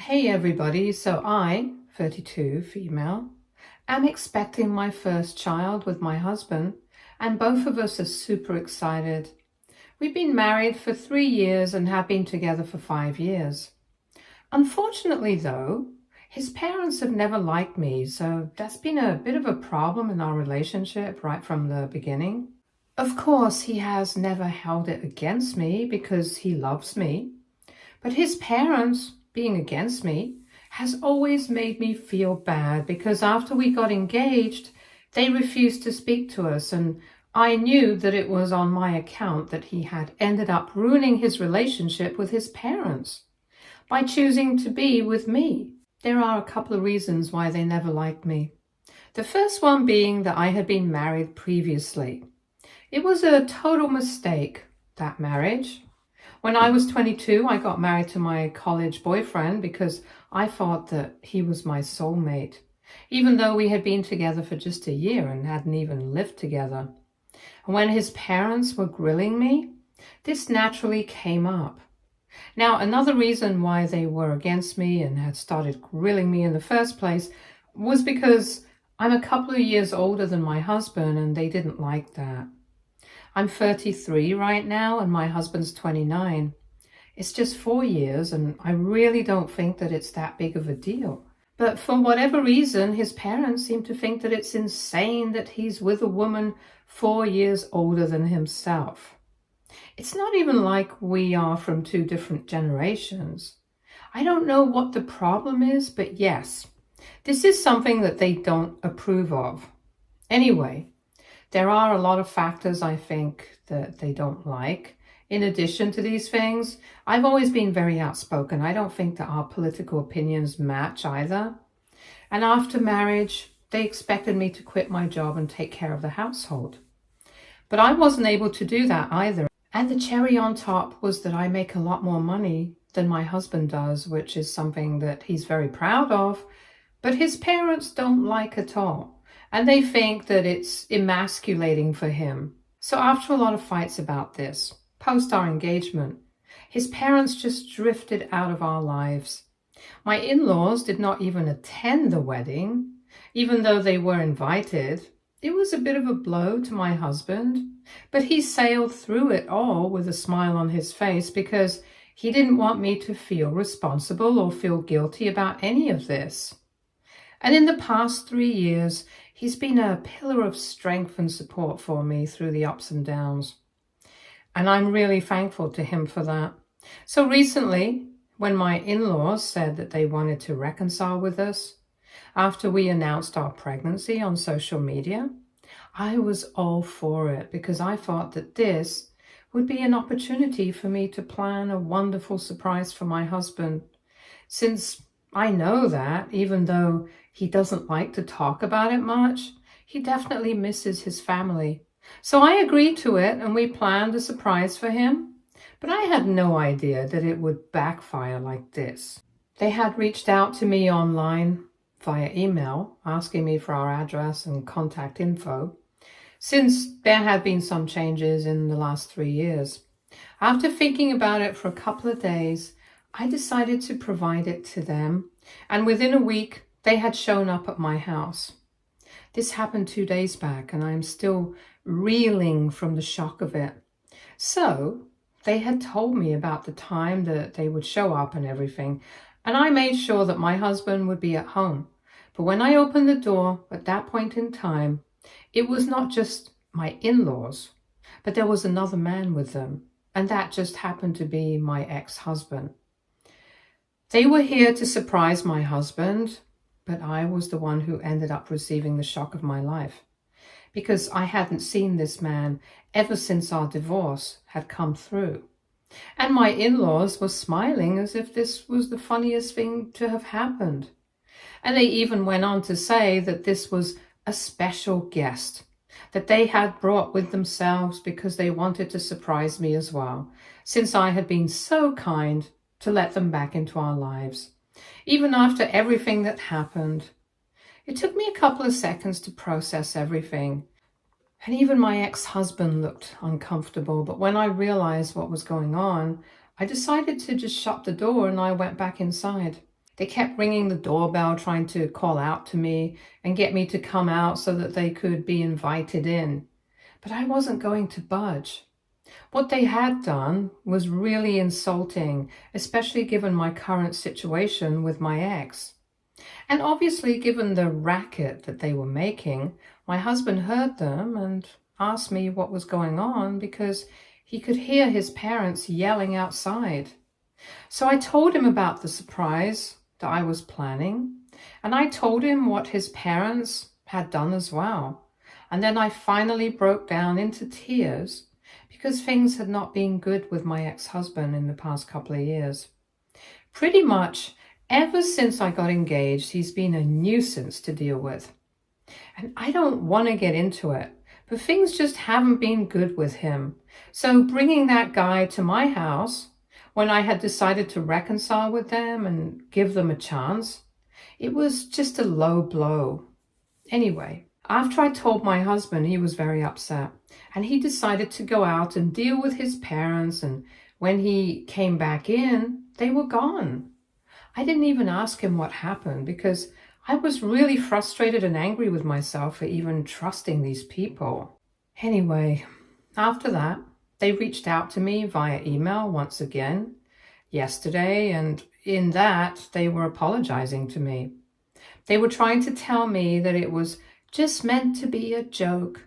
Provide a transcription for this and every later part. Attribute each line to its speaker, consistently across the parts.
Speaker 1: Hey everybody, so I, 32, female, am expecting my first child with my husband, and both of us are super excited. We've been married for 3 years and have been together for 5 years. Unfortunately though, his parents have never liked me, so that's been a bit of a problem in our relationship right from the beginning. Of course, he has never held it against me because he loves me, but his parents being against me has always made me feel bad because after we got engaged, they refused to speak to us, and I knew that it was on my account that he had ended up ruining his relationship with his parents by choosing to be with me. There are a couple of reasons why they never liked me. The first one being that I had been married previously. It was a total mistake, that marriage. When I was 22, I got married to my college boyfriend because I thought that he was my soulmate, even though we had been together for just a year and hadn't even lived together. And when his parents were grilling me, this naturally came up. Now, another reason why they were against me and had started grilling me in the first place was because I'm a couple of years older than my husband, and they didn't like that. I'm 33 right now and my husband's 29. It's just 4 years and I really don't think that it's that big of a deal. But for whatever reason, his parents seem to think that it's insane that he's with a woman 4 years older than himself. It's not even like we are from 2 different generations. I don't know what the problem is, but yes, this is something that they don't approve of. Anyway, there are a lot of factors I think that they don't like. In addition to these things, I've always been very outspoken. I don't think that our political opinions match either. And after marriage, they expected me to quit my job and take care of the household. But I wasn't able to do that either. And the cherry on top was that I make a lot more money than my husband does, which is something that he's very proud of, but his parents don't like at all. And they think that it's emasculating for him. So after a lot of fights about this, post our engagement, his parents just drifted out of our lives. My in-laws did not even attend the wedding, even though they were invited. It was a bit of a blow to my husband, but he sailed through it all with a smile on his face because he didn't want me to feel responsible or feel guilty about any of this. And in the past 3 years, he's been a pillar of strength and support for me through the ups and downs. And I'm really thankful to him for that. So recently, when my in-laws said that they wanted to reconcile with us, after we announced our pregnancy on social media, I was all for it because I thought that this would be an opportunity for me to plan a wonderful surprise for my husband. Since I know that, even though he doesn't like to talk about it much, he definitely misses his family. So I agreed to it and we planned a surprise for him. But I had no idea that it would backfire like this. They had reached out to me online via email, asking me for our address and contact info, since there had been some changes in the last 3 years. After thinking about it for a couple of days, I decided to provide it to them, and within a week, they had shown up at my house. This happened 2 days back, and I'm still reeling from the shock of it. So, they had told me about the time that they would show up and everything, and I made sure that my husband would be at home. But when I opened the door at that point in time, it was not just my in-laws, but there was another man with them, and that just happened to be my ex-husband. They were here to surprise my husband, but I was the one who ended up receiving the shock of my life because I hadn't seen this man ever since our divorce had come through. And my in-laws were smiling as if this was the funniest thing to have happened. And they even went on to say that this was a special guest that they had brought with themselves because they wanted to surprise me as well, since I had been so kind to let them back into our lives, even after everything that happened. It took me a couple of seconds to process everything, and even my ex-husband looked uncomfortable, but when I realized what was going on, I decided to just shut the door and I went back inside. They kept ringing the doorbell, trying to call out to me and get me to come out so that they could be invited in. But I wasn't going to budge. What they had done was really insulting, especially given my current situation with my ex. And obviously, given the racket that they were making, my husband heard them and asked me what was going on because he could hear his parents yelling outside. So I told him about the surprise that I was planning, and I told him what his parents had done as well. And then I finally broke down into tears because things had not been good with my ex-husband in the past couple of years. Pretty much ever since I got engaged, he's been a nuisance to deal with. And I don't want to get into it, but things just haven't been good with him. So bringing that guy to my house when I had decided to reconcile with them and give them a chance, it was just a low blow. Anyway, after I told my husband, he was very upset, and he decided to go out and deal with his parents, and when he came back in, they were gone. I didn't even ask him what happened because I was really frustrated and angry with myself for even trusting these people. Anyway, after that, they reached out to me via email once again yesterday, and in that, they were apologizing to me. They were trying to tell me that it was just meant to be a joke.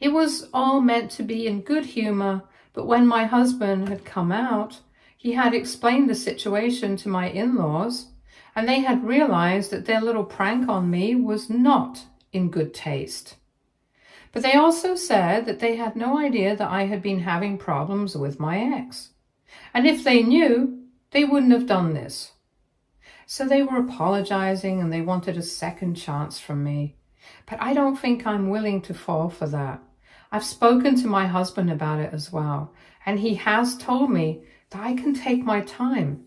Speaker 1: It was all meant to be in good humor, but when my husband had come out, he had explained the situation to my in-laws, and they had realized that their little prank on me was not in good taste. But they also said that they had no idea that I had been having problems with my ex. And if they knew, they wouldn't have done this. So they were apologizing and they wanted a second chance from me. But I don't think I'm willing to fall for that. I've spoken to my husband about it as well, and he has told me that I can take my time,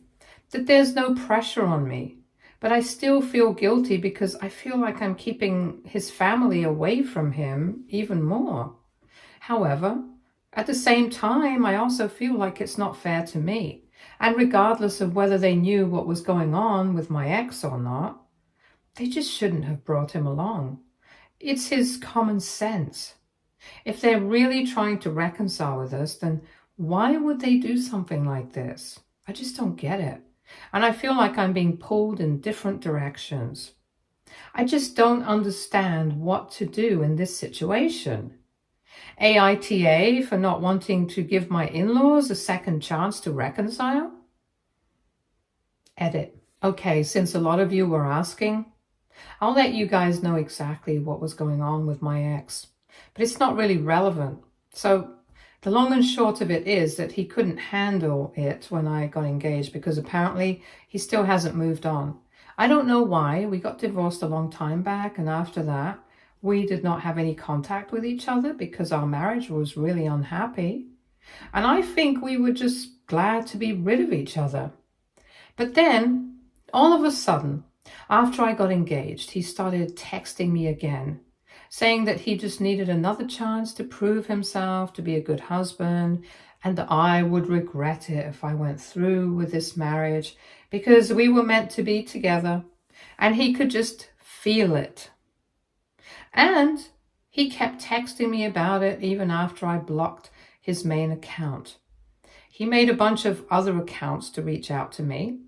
Speaker 1: that there's no pressure on me. But I still feel guilty because I feel like I'm keeping his family away from him even more. However, at the same time, I also feel like it's not fair to me. And regardless of whether they knew what was going on with my ex or not, they just shouldn't have brought him along. It's his common sense. If they're really trying to reconcile with us, then why would they do something like this? I just don't get it. And I feel like I'm being pulled in different directions. I just don't understand what to do in this situation. Aita for not wanting to give my in-laws a second chance to reconcile? Edit. Okay, since a lot of you were asking, I'll let you guys know exactly what was going on with my ex. But it's not really relevant. So the long and short of it is that he couldn't handle it when I got engaged because apparently he still hasn't moved on. I don't know why. We got divorced a long time back, and after that, we did not have any contact with each other because our marriage was really unhappy. And I think we were just glad to be rid of each other. But then, all of a sudden, after I got engaged, he started texting me again, saying that he just needed another chance to prove himself to be a good husband, and that I would regret it if I went through with this marriage because we were meant to be together, and he could just feel it. And he kept texting me about it even after I blocked his main account. He made a bunch of other accounts to reach out to me.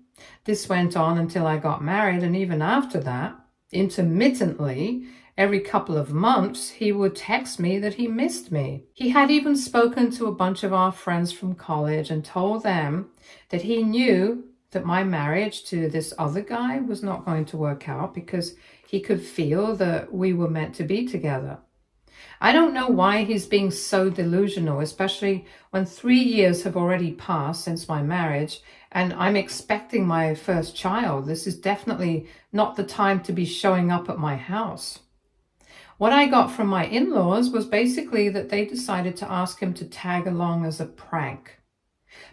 Speaker 1: This went on until I got married, and even after that, intermittently, every couple of months, he would text me that he missed me. He had even spoken to a bunch of our friends from college and told them that he knew that my marriage to this other guy was not going to work out because he could feel that we were meant to be together. I don't know why he's being so delusional, especially when 3 years have already passed since my marriage and I'm expecting my first child. This is definitely not the time to be showing up at my house. What I got from my in-laws was basically that they decided to ask him to tag along as a prank,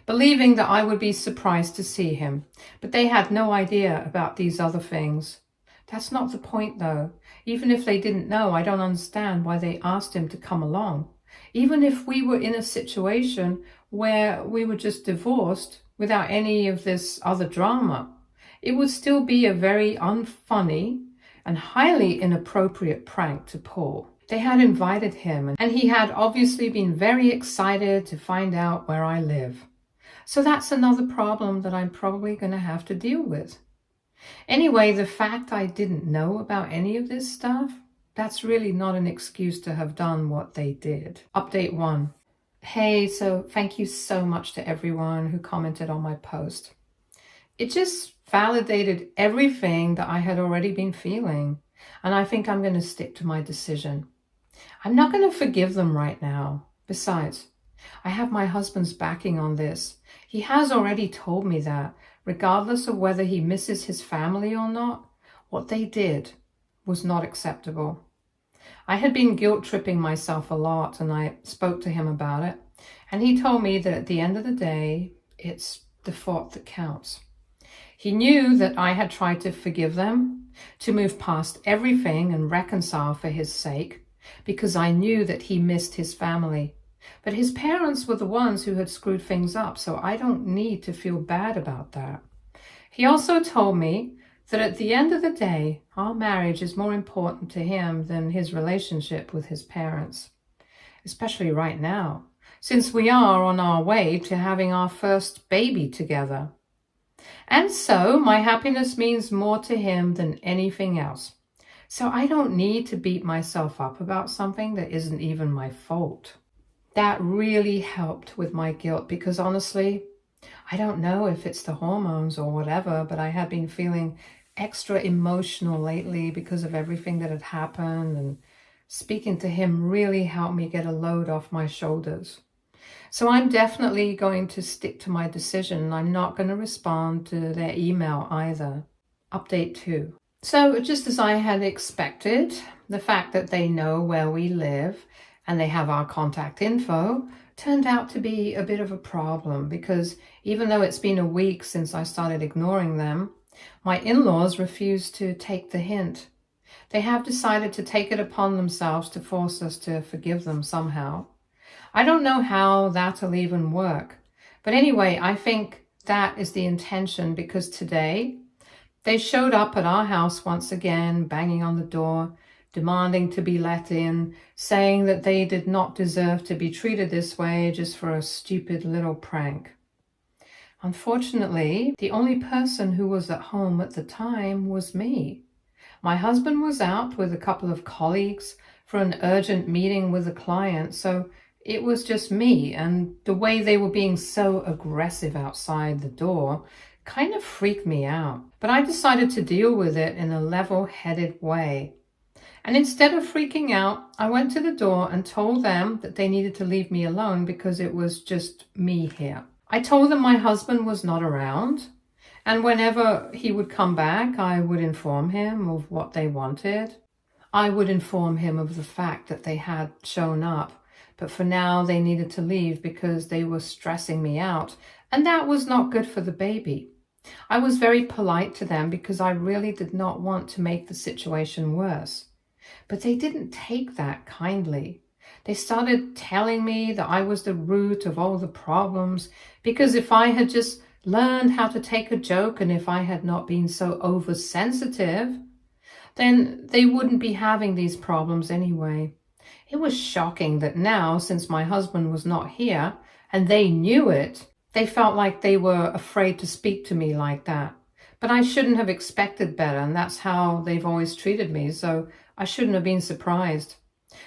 Speaker 1: believing that I would be surprised to see him, but they had no idea about these other things. That's not the point though. Even if they didn't know, I don't understand why they asked him to come along. Even if we were in a situation where we were just divorced without any of this other drama, it would still be a very unfunny and highly inappropriate prank to pull. They had invited him, and he had obviously been very excited to find out where I live. So that's another problem that I'm probably going to have to deal with. Anyway, the fact I didn't know about any of this stuff, that's really not an excuse to have done what they did. Update 1. Hey, so thank you so much to everyone who commented on my post. It just validated everything that I had already been feeling, and I think I'm going to stick to my decision. I'm not going to forgive them right now. Besides, I have my husband's backing on this. He has already told me that, regardless of whether he misses his family or not, what they did was not acceptable. I had been guilt-tripping myself a lot, and I spoke to him about it, and he told me that at the end of the day, it's the thought that counts. He knew that I had tried to forgive them, to move past everything and reconcile for his sake, because I knew that he missed his family. But his parents were the ones who had screwed things up, so I don't need to feel bad about that. He also told me that at the end of the day, our marriage is more important to him than his relationship with his parents, especially right now, since we are on our way to having our first baby together. And so my happiness means more to him than anything else. So I don't need to beat myself up about something that isn't even my fault. That really helped with my guilt because honestly, I don't know if it's the hormones or whatever, but I had been feeling extra emotional lately because of everything that had happened, and speaking to him really helped me get a load off my shoulders. So I'm definitely going to stick to my decision. I'm not going to respond to their email either. Update 2. So just as I had expected, the fact that they know where we live and they have our contact info turned out to be a bit of a problem, because even though it's been a week since I started ignoring them, my in-laws refused to take the hint. They have decided to take it upon themselves to force us to forgive them somehow. I don't know how that'll even work. But anyway, I think that is the intention, because today they showed up at our house once again, banging on the door, demanding to be let in, saying that they did not deserve to be treated this way just for a stupid little prank. Unfortunately, the only person who was at home at the time was me. My husband was out with a couple of colleagues for an urgent meeting with a client, so it was just me, and the way they were being so aggressive outside the door kind of freaked me out. But I decided to deal with it in a level-headed way. And instead of freaking out, I went to the door and told them that they needed to leave me alone because it was just me here. I told them my husband was not around, and whenever he would come back, I would inform him of what they wanted. I would inform him of the fact that they had shown up, but for now they needed to leave because they were stressing me out, and that was not good for the baby. I was very polite to them because I really did not want to make the situation worse. But they didn't take that kindly. They started telling me that I was the root of all the problems, because if I had just learned how to take a joke and if I had not been so oversensitive, then they wouldn't be having these problems anyway. It was shocking that now, since my husband was not here and they knew it, they felt like they were afraid to speak to me like that. But I shouldn't have expected better, and that's how they've always treated me, so I shouldn't have been surprised.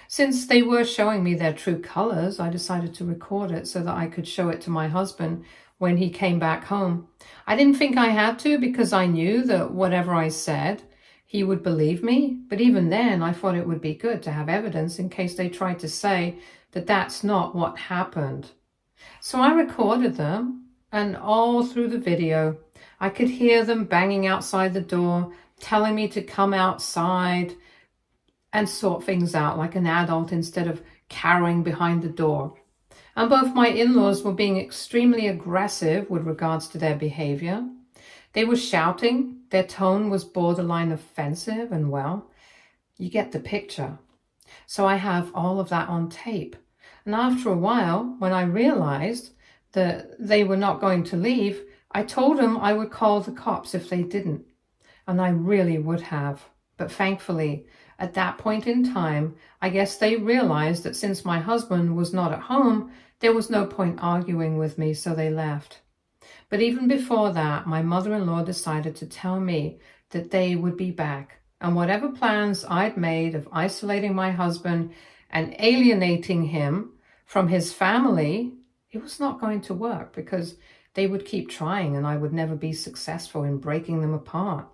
Speaker 1: Since they were showing me their true colors, I decided to record it so that I could show it to my husband when he came back home. I didn't think I had to, because I knew that whatever I said, he would believe me. But even then, I thought it would be good to have evidence in case they tried to say that that's not what happened. So I recorded them, and all through the video, I could hear them banging outside the door, telling me to come outside and sort things out like an adult instead of cowering behind the door. And both my in-laws were being extremely aggressive with regards to their behavior. They were shouting, their tone was borderline offensive, and well, you get the picture. So I have all of that on tape. And after a while, when I realized that they were not going to leave, I told him I would call the cops if they didn't, and I really would have. But thankfully, at that point in time, I guess they realized that since my husband was not at home, there was no point arguing with me, so they left. But even before that, my mother-in-law decided to tell me that they would be back, and whatever plans I'd made of isolating my husband and alienating him from his family, it was not going to work because they would keep trying and I would never be successful in breaking them apart.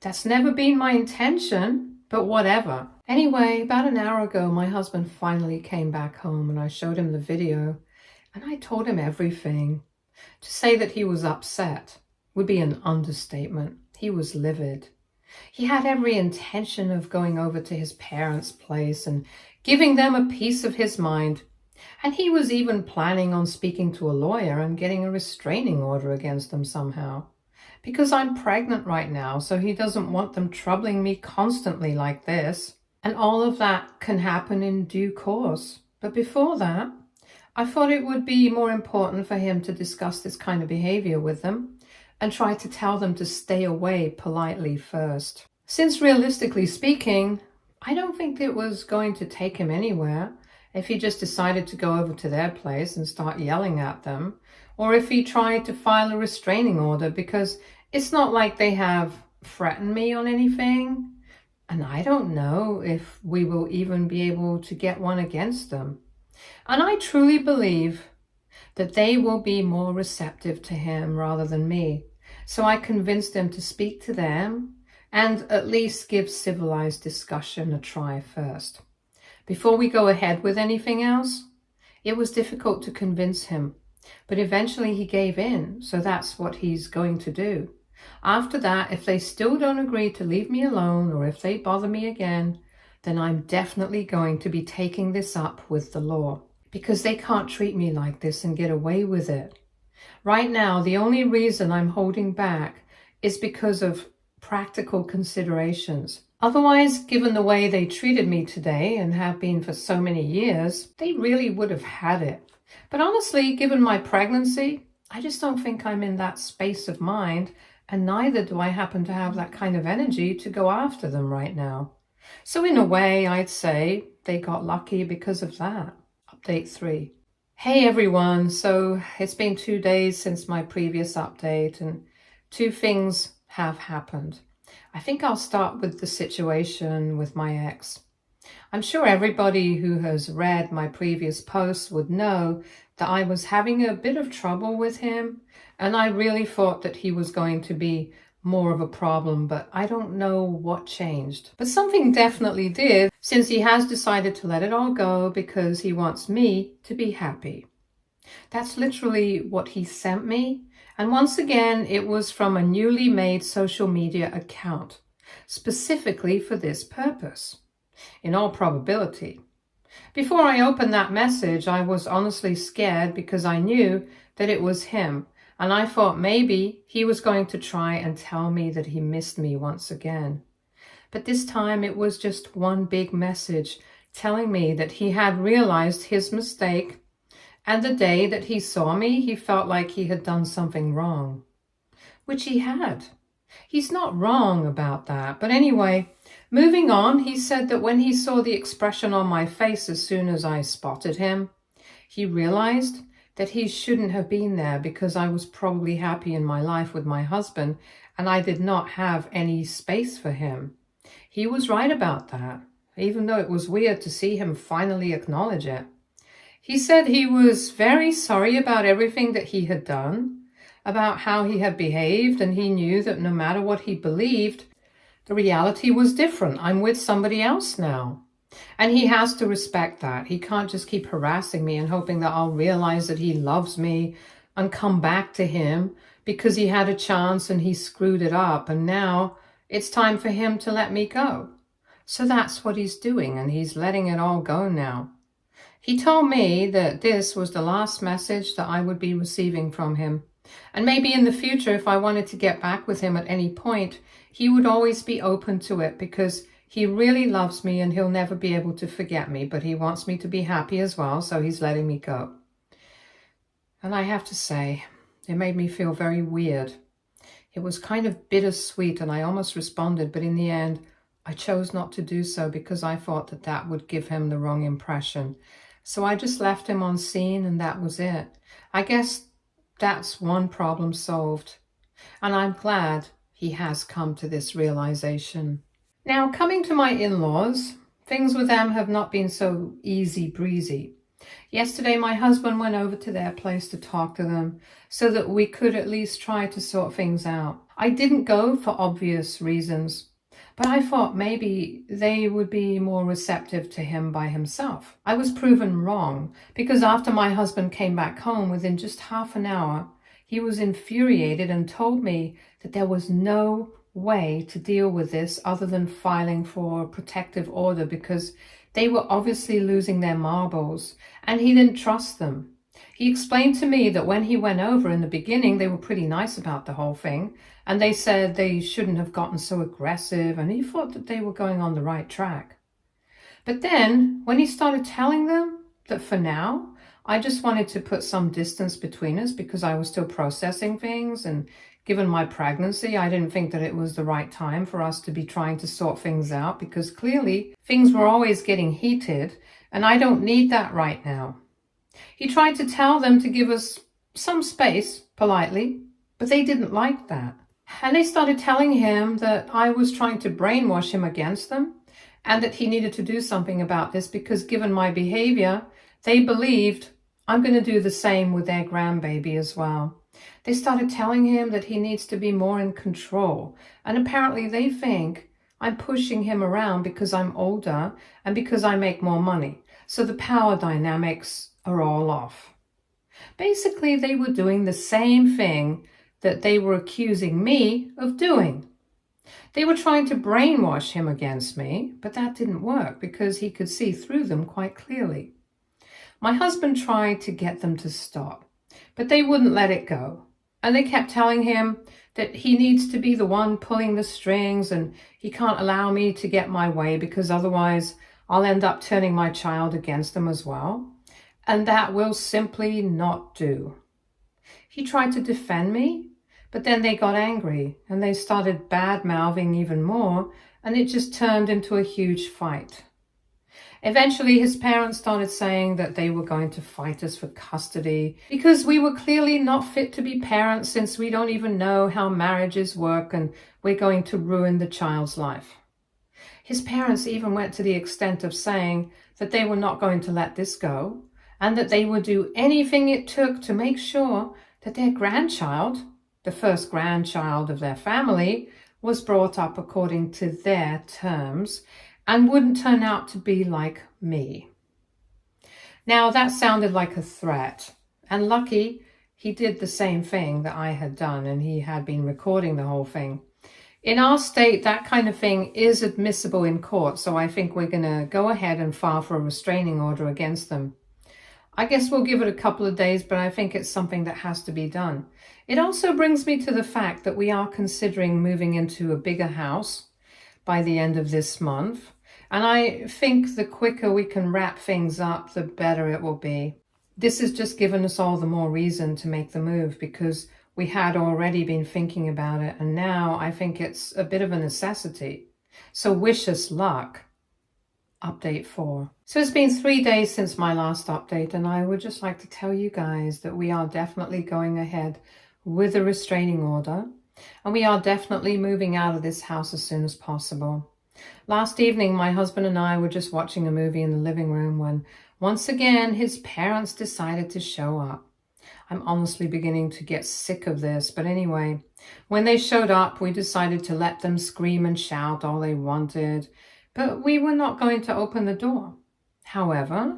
Speaker 1: That's never been my intention, but whatever. Anyway, about an hour ago, my husband finally came back home and I showed him the video and I told him everything. To say that he was upset would be an understatement. He was livid. He had every intention of going over to his parents' place and giving them a piece of his mind. And he was even planning on speaking to a lawyer and getting a restraining order against them somehow. Because I'm pregnant right now, so he doesn't want them troubling me constantly like this. And all of that can happen in due course. But before that, I thought it would be more important for him to discuss this kind of behavior with them and try to tell them to stay away politely first. Since realistically speaking, I don't think it was going to take him anywhere if he just decided to go over to their place and start yelling at them, or if he tried to file a restraining order, because it's not like they have threatened me on anything, and I don't know if we will even be able to get one against them. And I truly believe that they will be more receptive to him rather than me. So I convinced him to speak to them and at least give civilized discussion a try first. Before we go ahead with anything else, it was difficult to convince him, but eventually he gave in, so that's what he's going to do. After that, if they still don't agree to leave me alone or if they bother me again, then I'm definitely going to be taking this up with the law, because they can't treat me like this and get away with it. Right now, the only reason I'm holding back is because of practical considerations. Otherwise, given the way they treated me today and have been for so many years, they really would have had it. But honestly, given my pregnancy, I just don't think I'm in that space of mind, and neither do I happen to have that kind of energy to go after them right now. So in a way, I'd say they got lucky because of that. Update 3. Hey everyone, so it's been 2 days since my previous update and 2 things have happened. I think I'll start with the situation with my ex. I'm sure everybody who has read my previous posts would know that I was having a bit of trouble with him, and I really thought that he was going to be more of a problem, but I don't know what changed. But something definitely did, since he has decided to let it all go because he wants me to be happy. That's literally what he sent me. And once again, it was from a newly made social media account, specifically for this purpose, in all probability. Before I opened that message, I was honestly scared because I knew that it was him, and I thought maybe he was going to try and tell me that he missed me once again. But this time it was just one big message telling me that he had realized his mistake, and the day that he saw me, he felt like he had done something wrong, which he had. He's not wrong about that. But anyway, moving on, he said that when he saw the expression on my face as soon as I spotted him, he realized that he shouldn't have been there because I was probably happy in my life with my husband and I did not have any space for him. He was right about that, even though it was weird to see him finally acknowledge it. He said he was very sorry about everything that he had done, about how he had behaved, and he knew that no matter what he believed, the reality was different. I'm with somebody else now. And he has to respect that. He can't just keep harassing me and hoping that I'll realize that he loves me and come back to him because he had a chance and he screwed it up. And now it's time for him to let me go. So that's what he's doing, and he's letting it all go now. He told me that this was the last message that I would be receiving from him. And maybe in the future, if I wanted to get back with him at any point, he would always be open to it because he really loves me and he'll never be able to forget me, but he wants me to be happy as well, so he's letting me go. And I have to say, It made me feel very weird. It was kind of bittersweet, and I almost responded, but in the end, I chose not to do so because I thought that that would give him the wrong impression. So I just left him on scene, and that was it. I guess that's one problem solved. And I'm glad he has come to this realization. Now, coming to my in-laws, things with them have not been so easy breezy. Yesterday, my husband went over to their place to talk to them so that we could at least try to sort things out. I didn't go for obvious reasons, but I thought maybe they would be more receptive to him by himself. I was proven wrong because after my husband came back home, within just half an hour, he was infuriated and told me that there was no way to deal with this other than filing for a protective order because they were obviously losing their marbles and he didn't trust them. He explained to me that when he went over in the beginning, they were pretty nice about the whole thing and they said they shouldn't have gotten so aggressive and he thought that they were going on the right track. But then when he started telling them that for now, I just wanted to put some distance between us because I was still processing things, and given my pregnancy, I didn't think that it was the right time for us to be trying to sort things out because clearly things were always getting heated and I don't need that right now. He tried to tell them to give us some space politely, but they didn't like that. And they started telling him that I was trying to brainwash him against them and that he needed to do something about this because given my behavior, they believed I'm going to do the same with their grandbaby as well. They started telling him that he needs to be more in control. And apparently they think I'm pushing him around because I'm older and because I make more money. So the power dynamics are all off. Basically, they were doing the same thing that they were accusing me of doing. They were trying to brainwash him against me, but that didn't work because he could see through them quite clearly. My husband tried to get them to stop, but they wouldn't let it go. And they kept telling him that he needs to be the one pulling the strings and he can't allow me to get my way because otherwise I'll end up turning my child against them as well. And that will simply not do. He tried to defend me, but then they got angry and they started bad-mouthing even more, and it just turned into a huge fight. Eventually, his parents started saying that they were going to fight us for custody because we were clearly not fit to be parents since we don't even know how marriages work and we're going to ruin the child's life. His parents even went to the extent of saying that they were not going to let this go and that they would do anything it took to make sure that their grandchild, the first grandchild of their family, was brought up according to their terms and wouldn't turn out to be like me. Now that sounded like a threat, and lucky he did the same thing that I had done, and he had been recording the whole thing. In our state, that kind of thing is admissible in court, so I think we're going to go ahead and file for a restraining order against them. I guess we'll give it a couple of days, but I think it's something that has to be done. It also brings me to the fact that we are considering moving into a bigger house by the end of this month. And I think the quicker we can wrap things up, the better it will be. This has just given us all the more reason to make the move because we had already been thinking about it. And now I think it's a bit of a necessity. So wish us luck. Update 4. So it's been 3 days since my last update, and I would just like to tell you guys that we are definitely going ahead with a restraining order. And we are definitely moving out of this house as soon as possible. Last evening, my husband and I were just watching a movie in the living room when, once again, his parents decided to show up. I'm honestly beginning to get sick of this, but anyway, when they showed up, we decided to let them scream and shout all they wanted, but we were not going to open the door. However,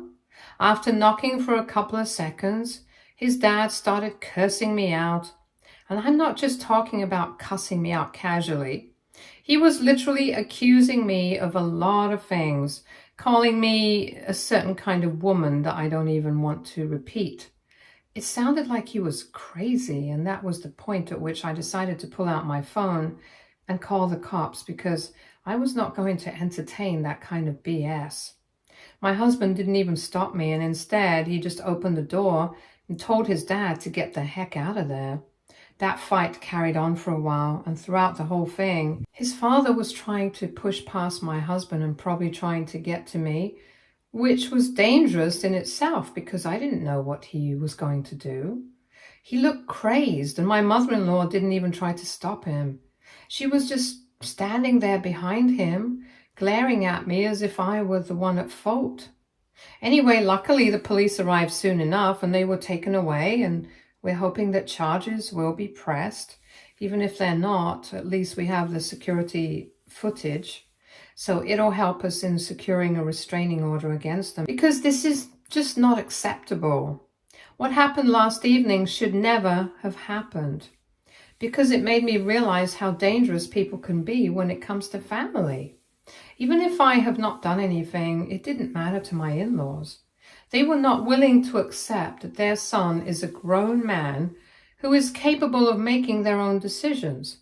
Speaker 1: after knocking for a couple of seconds, his dad started cursing me out, and I'm not just talking about cussing me out casually. He was literally accusing me of a lot of things, calling me a certain kind of woman that I don't even want to repeat. It sounded like he was crazy, and that was the point at which I decided to pull out my phone and call the cops because I was not going to entertain that kind of BS. My husband didn't even stop me, and instead he just opened the door, and told his dad to get the heck out of there. That fight carried on for a while, and throughout the whole thing, his father was trying to push past my husband and probably trying to get to me, which was dangerous in itself because I didn't know what he was going to do. He looked crazed, and my mother-in-law didn't even try to stop him. She was just standing there behind him, glaring at me as if I were the one at fault. Anyway, luckily the police arrived soon enough and they were taken away, and we're hoping that charges will be pressed. Even if they're not, at least we have the security footage. So it'll help us in securing a restraining order against them, because this is just not acceptable. What happened last evening should never have happened, because it made me realize how dangerous people can be when it comes to family. Even if I have not done anything, it didn't matter to my in-laws. They were not willing to accept that their son is a grown man who is capable of making their own decisions,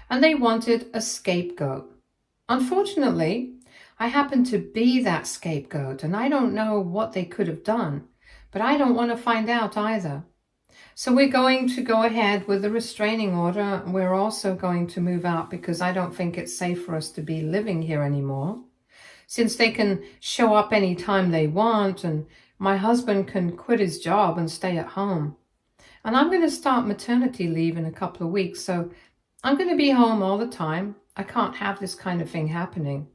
Speaker 1: and they wanted a scapegoat. Unfortunately, I happen to be that scapegoat, and I don't know what they could have done, but I don't want to find out either. So we're going to go ahead with the restraining order. We're also going to move out because I don't think it's safe for us to be living here anymore, since they can show up any time they want, and my husband can quit his job and stay at home. And I'm going to start maternity leave in a couple of weeks, so I'm going to be home all the time. I can't have this kind of thing happening.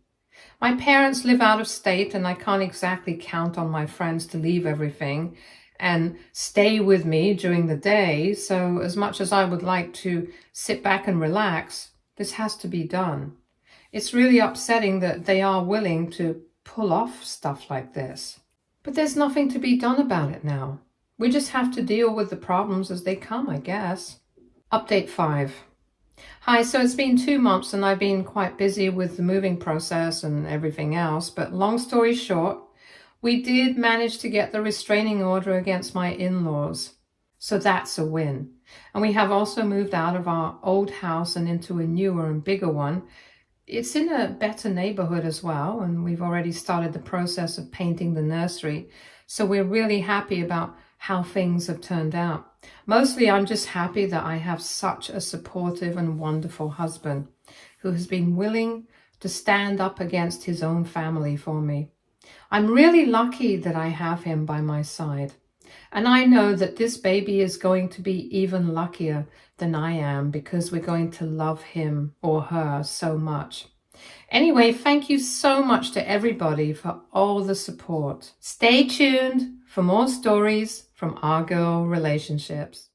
Speaker 1: My parents live out of state, and I can't exactly count on my friends to leave everything and stay with me during the day. So as much as I would like to sit back and relax, this has to be done. It's really upsetting that they are willing to pull off stuff like this. But there's nothing to be done about it now. We just have to deal with the problems as they come, I guess. Update 5. Hi, so it's been 2 months and I've been quite busy with the moving process and everything else. But long story short, we did manage to get the restraining order against my in-laws. So that's a win. And we have also moved out of our old house and into a newer and bigger one. It's in a better neighborhood as well, and we've already started the process of painting the nursery. So we're really happy about how things have turned out. Mostly I'm just happy that I have such a supportive and wonderful husband who has been willing to stand up against his own family for me. I'm really lucky that I have him by my side. And I know that this baby is going to be even luckier than I am, because we're going to love him or her so much. Anyway, thank you so much to everybody for all the support. Stay tuned for more stories from our girl relationships.